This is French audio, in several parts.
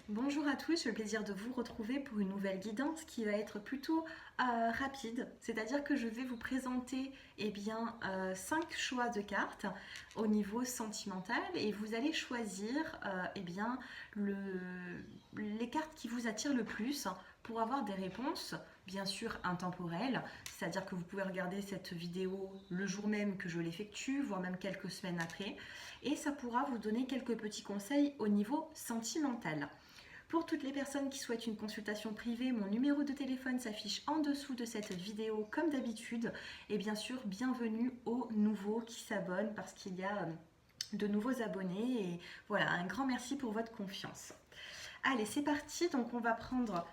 Bonjour à tous, j'ai le plaisir de vous retrouver pour une nouvelle guidance qui va être plutôt rapide, c'est-à-dire que je vais vous présenter 5 choix de cartes au niveau sentimental et vous allez choisir les cartes qui vous attirent le plus pour avoir des réponses bien sûr intemporelles, c'est-à-dire que vous pouvez regarder cette vidéo le jour même que je l'effectue, voire même quelques semaines après, et ça pourra vous donner quelques petits conseils au niveau sentimental. Pour toutes les personnes qui souhaitent une consultation privée, mon numéro de téléphone s'affiche en dessous de cette vidéo comme d'habitude. Et bien sûr, bienvenue aux nouveaux qui s'abonnent parce qu'il y a de nouveaux abonnés. Et voilà, un grand merci pour votre confiance. Allez, c'est parti. Donc, on va prendre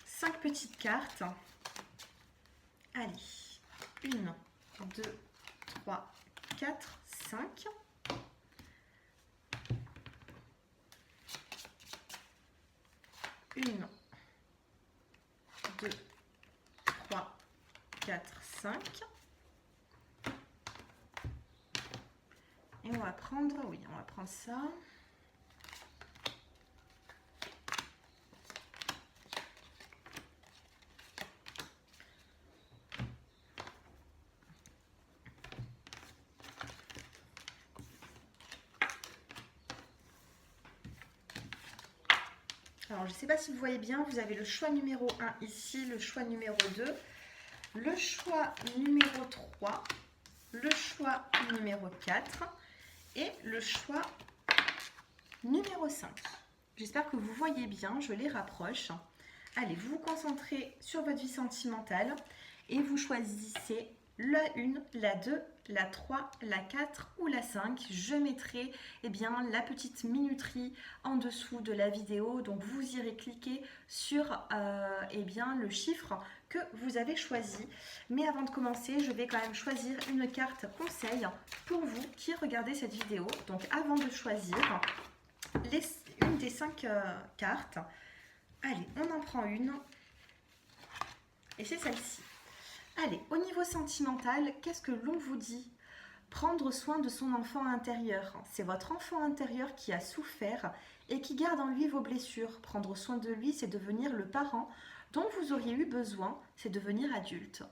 5 petites cartes. Allez, 1, 2, 3, 4, 5. 1, 2, 3, 4, 5. Et on va prendre ça. Alors, je ne sais pas si vous voyez bien, vous avez le choix numéro 1 ici, le choix numéro 2, le choix numéro 3, le choix numéro 4 et le choix numéro 5. J'espère que vous voyez bien, je les rapproche. Allez, vous vous concentrez sur votre vie sentimentale et vous choisissez la 1, la 2, la 3, la 4 ou la 5. Je mettrai la petite minuterie en dessous de la vidéo. Donc vous irez cliquer sur le chiffre que vous avez choisi. Mais avant de commencer, je vais quand même choisir une carte conseil pour vous qui regardez cette vidéo. Donc avant de choisir une des 5 cartes, allez, on en prend une. Et c'est celle-ci. Allez, au niveau sentimental, qu'est-ce que l'on vous dit? Prendre soin de son enfant intérieur. C'est votre enfant intérieur qui a souffert et qui garde en lui vos blessures. Prendre soin de lui, c'est devenir le parent dont vous auriez eu besoin, c'est devenir adulte.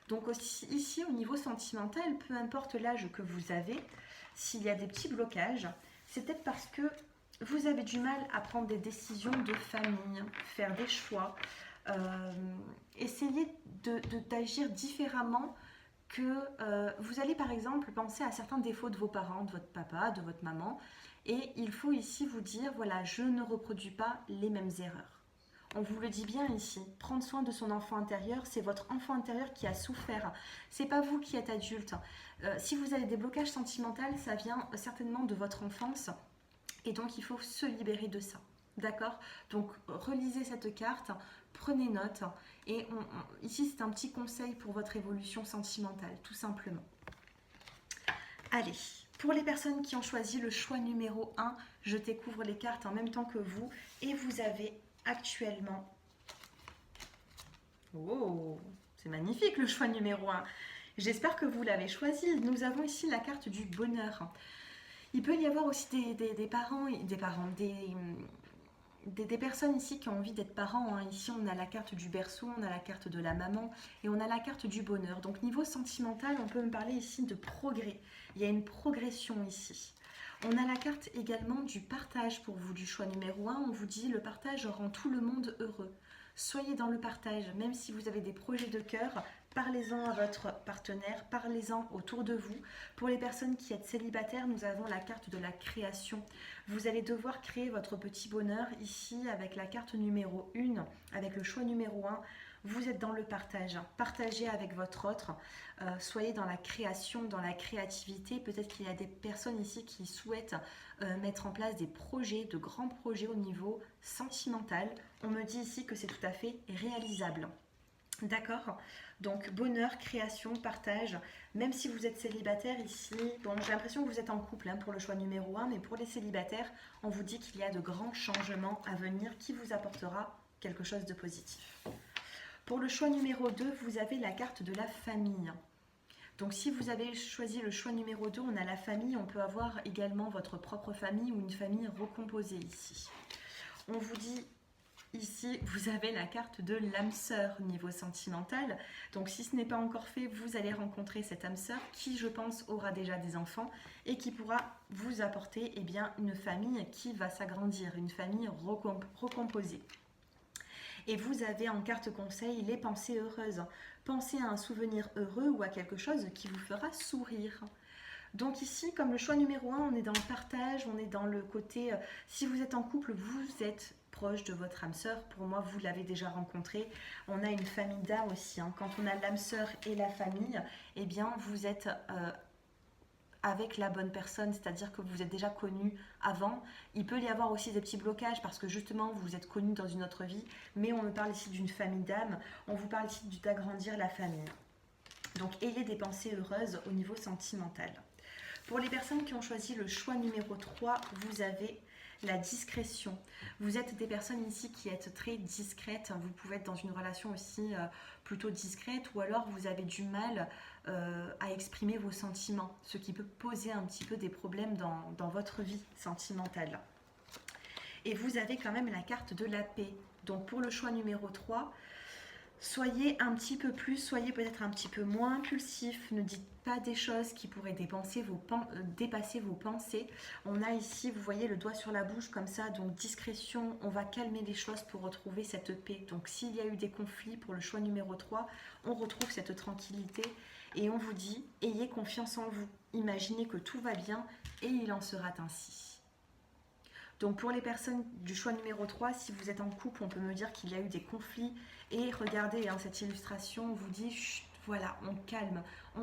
Donc aussi, ici, au niveau sentimental, peu importe l'âge que vous avez, s'il y a des petits blocages, c'est peut-être parce que vous avez du mal à prendre des décisions de famille, faire des choix, essayer d'agir différemment que vous allez par exemple penser à certains défauts de vos parents, de votre papa, de votre maman, et il faut ici vous dire, voilà, je ne reproduis pas les mêmes erreurs. On vous le dit bien ici, prendre soin de son enfant intérieur, c'est votre enfant intérieur qui a souffert. C'est pas vous qui êtes adulte. Si vous avez des blocages sentimentaux, ça vient certainement de votre enfance, et donc il faut se libérer de ça. D'accord? Donc relisez cette carte, prenez note, et ici c'est un petit conseil pour votre évolution sentimentale, tout simplement. Allez, pour les personnes qui ont choisi le choix numéro 1, je découvre les cartes en même temps que vous, et vous avez actuellement... Oh, c'est magnifique le choix numéro 1. J'espère que vous l'avez choisi. Nous avons ici la carte du bonheur. Il peut y avoir aussi des personnes ici qui ont envie d'être parents. Hein. Ici, on a la carte du berceau, on a la carte de la maman et on a la carte du bonheur. Donc, niveau sentimental, on peut me parler ici de progrès. Il y a une progression ici. On a la carte également du partage pour vous, du choix numéro 1. On vous dit le partage rend tout le monde heureux. Soyez dans le partage, même si vous avez des projets de cœur, parlez-en à votre partenaire, parlez-en autour de vous. Pour les personnes qui êtes célibataires, nous avons la carte de la création. Vous allez devoir créer votre petit bonheur ici avec la carte numéro 1, avec le choix numéro 1. Vous êtes dans le partage, partagez avec votre autre, soyez dans la création, dans la créativité. Peut-être qu'il y a des personnes ici qui souhaitent mettre en place des projets, de grands projets au niveau sentimental. On me dit ici que c'est tout à fait réalisable. D'accord? Donc bonheur, création, partage. Même si vous êtes célibataire ici, bon, j'ai l'impression que vous êtes en couple hein, pour le choix numéro 1, mais pour les célibataires, on vous dit qu'il y a de grands changements à venir qui vous apportera quelque chose de positif. Pour le choix numéro 2, vous avez la carte de la famille. Donc si vous avez choisi le choix numéro 2, on a la famille, on peut avoir également votre propre famille ou une famille recomposée ici. On vous dit ici, vous avez la carte de l'âme sœur niveau sentimental. Donc si ce n'est pas encore fait, vous allez rencontrer cette âme sœur qui, je pense, aura déjà des enfants et qui pourra vous apporter eh bien, une famille qui va s'agrandir, une famille recomposée. Et vous avez en carte conseil les pensées heureuses. Pensez à un souvenir heureux ou à quelque chose qui vous fera sourire. Donc ici, comme le choix numéro 1, on est dans le partage, on est dans le côté, si vous êtes en couple, vous êtes proche de votre âme sœur. Pour moi, vous l'avez déjà rencontré. On a une famille d'âme aussi. Hein. Quand on a l'âme sœur et la famille, eh bien, vous êtes avec la bonne personne, c'est-à-dire que vous êtes déjà connu avant. Il peut y avoir aussi des petits blocages parce que justement, vous êtes connu dans une autre vie, mais on me parle ici d'une famille d'âme. On vous parle ici d'agrandir la famille. Donc, ayez des pensées heureuses au niveau sentimental. Pour les personnes qui ont choisi le choix numéro 3, vous avez la discrétion. Vous êtes des personnes ici qui êtes très discrètes. Vous pouvez être dans une relation aussi plutôt discrète ou alors vous avez du mal à exprimer vos sentiments, ce qui peut poser un petit peu des problèmes dans votre vie sentimentale. Et vous avez quand même la carte de la paix. Donc pour le choix numéro 3, soyez un petit peu plus, soyez peut-être un petit peu moins impulsif, ne dites pas des choses qui pourraient dépasser vos pensées. On a ici, vous voyez, le doigt sur la bouche comme ça, donc discrétion, on va calmer les choses pour retrouver cette paix. Donc s'il y a eu des conflits pour le choix numéro 3, on retrouve cette tranquillité et on vous dit, ayez confiance en vous, imaginez que tout va bien et il en sera ainsi. Donc pour les personnes du choix numéro 3, si vous êtes en couple, on peut me dire qu'il y a eu des conflits. Et regardez, hein, cette illustration, on vous dit, chut, voilà, on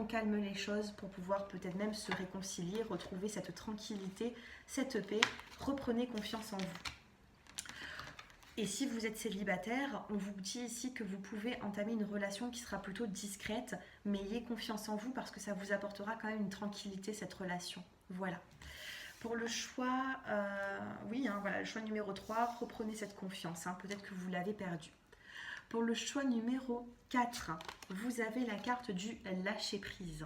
calme les choses pour pouvoir peut-être même se réconcilier, retrouver cette tranquillité, cette paix. Reprenez confiance en vous. Et si vous êtes célibataire, on vous dit ici que vous pouvez entamer une relation qui sera plutôt discrète, mais ayez confiance en vous parce que ça vous apportera quand même une tranquillité, cette relation. Voilà. Pour le choix, oui, hein, voilà, le choix numéro 3, reprenez cette confiance, hein, peut-être que vous l'avez perdu. Pour le choix numéro 4, vous avez la carte du lâcher prise.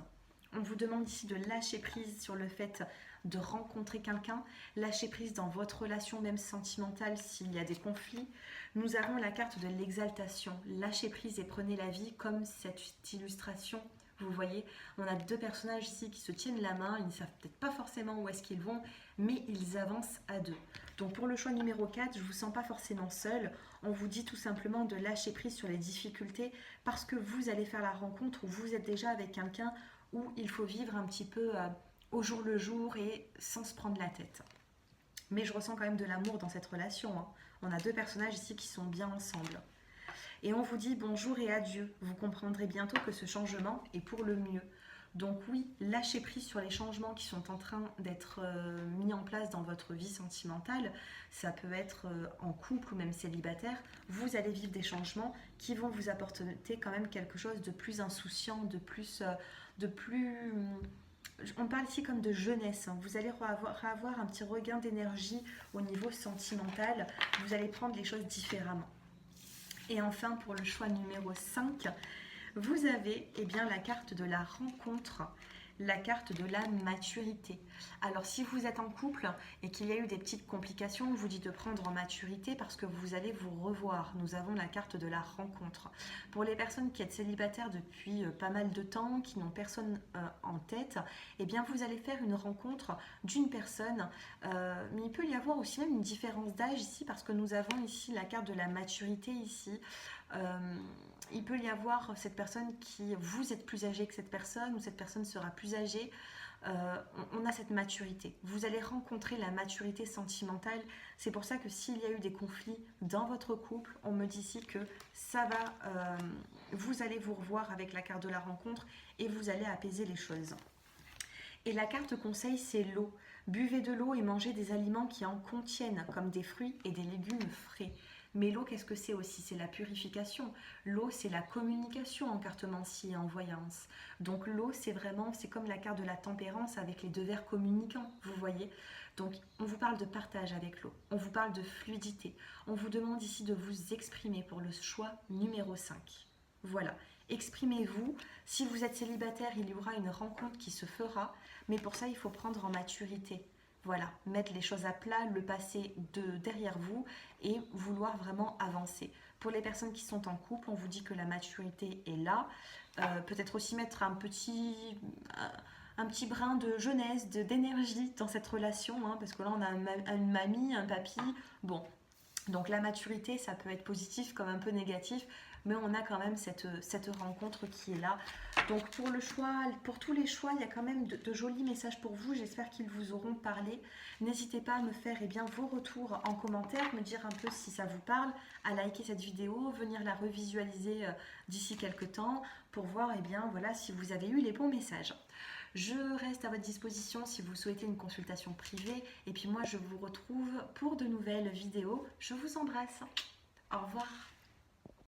On vous demande ici de lâcher prise sur le fait de rencontrer quelqu'un, lâcher prise dans votre relation même sentimentale s'il y a des conflits. Nous avons la carte de l'exaltation, lâcher prise et prenez la vie comme cette illustration. Vous voyez, on a deux personnages ici qui se tiennent la main, ils ne savent peut-être pas forcément où est-ce qu'ils vont, mais ils avancent à deux. Donc pour le choix numéro 4, je ne vous sens pas forcément seul. On vous dit tout simplement de lâcher prise sur les difficultés parce que vous allez faire la rencontre où vous êtes déjà avec quelqu'un où il faut vivre un petit peu au jour le jour et sans se prendre la tête. Mais je ressens quand même de l'amour dans cette relation. Hein. On a deux personnages ici qui sont bien ensemble. Et on vous dit bonjour et adieu. Vous comprendrez bientôt que ce changement est pour le mieux. Donc oui, lâchez prise sur les changements qui sont en train d'être mis en place dans votre vie sentimentale. Ça peut être en couple ou même célibataire. Vous allez vivre des changements qui vont vous apporter quand même quelque chose de plus insouciant, de plus on parle ici comme de jeunesse. Vous allez avoir un petit regain d'énergie au niveau sentimental. Vous allez prendre les choses différemment. Et enfin, pour le choix numéro 5, vous avez la carte de la rencontre, la carte de la maturité. Alors, si vous êtes en couple et qu'il y a eu des petites complications, on vous dit de prendre en maturité parce que vous allez vous revoir. Nous avons la carte de la rencontre. Pour les personnes qui êtes célibataires depuis pas mal de temps, qui n'ont personne en tête, vous allez faire une rencontre d'une personne. Mais il peut y avoir aussi même une différence d'âge ici parce que nous avons ici la carte de la maturité ici. Il peut y avoir cette personne qui, vous êtes plus âgé que cette personne ou cette personne sera plus âgée. On a cette maturité. Vous allez rencontrer la maturité sentimentale. C'est pour ça que s'il y a eu des conflits dans votre couple, on me dit ici que ça va, vous allez vous revoir avec la carte de la rencontre et vous allez apaiser les choses. Et la carte conseil, c'est l'eau. Buvez de l'eau et mangez des aliments qui en contiennent, comme des fruits et des légumes frais. Mais l'eau, qu'est-ce que c'est aussi? C'est la purification. L'eau, c'est la communication en cartomancie et en voyance. Donc l'eau, c'est comme la carte de la tempérance avec les deux verres communicants, vous voyez. Donc on vous parle de partage avec l'eau, on vous parle de fluidité. On vous demande ici de vous exprimer pour le choix numéro 5. Voilà. exprimez-vous. Si vous êtes célibataire, il y aura une rencontre qui se fera, mais pour ça, il faut prendre en maturité. Voilà, mettre les choses à plat, le passé derrière vous et vouloir vraiment avancer. Pour les personnes qui sont en couple, on vous dit que la maturité est là. Peut-être aussi mettre un petit brin de jeunesse, d'énergie dans cette relation, hein, parce que là on a une mamie, un papy. Bon, donc la maturité, ça peut être positif comme un peu négatif, mais on a quand même cette rencontre qui est là. Donc pour tous les choix, il y a quand même de jolis messages pour vous. J'espère qu'ils vous auront parlé. N'hésitez pas à me faire vos retours en commentaire, me dire un peu si ça vous parle, à liker cette vidéo, venir la revisualiser d'ici quelques temps pour voir voilà, si vous avez eu les bons messages. Je reste à votre disposition si vous souhaitez une consultation privée. Et puis moi, je vous retrouve pour de nouvelles vidéos. Je vous embrasse. Au revoir.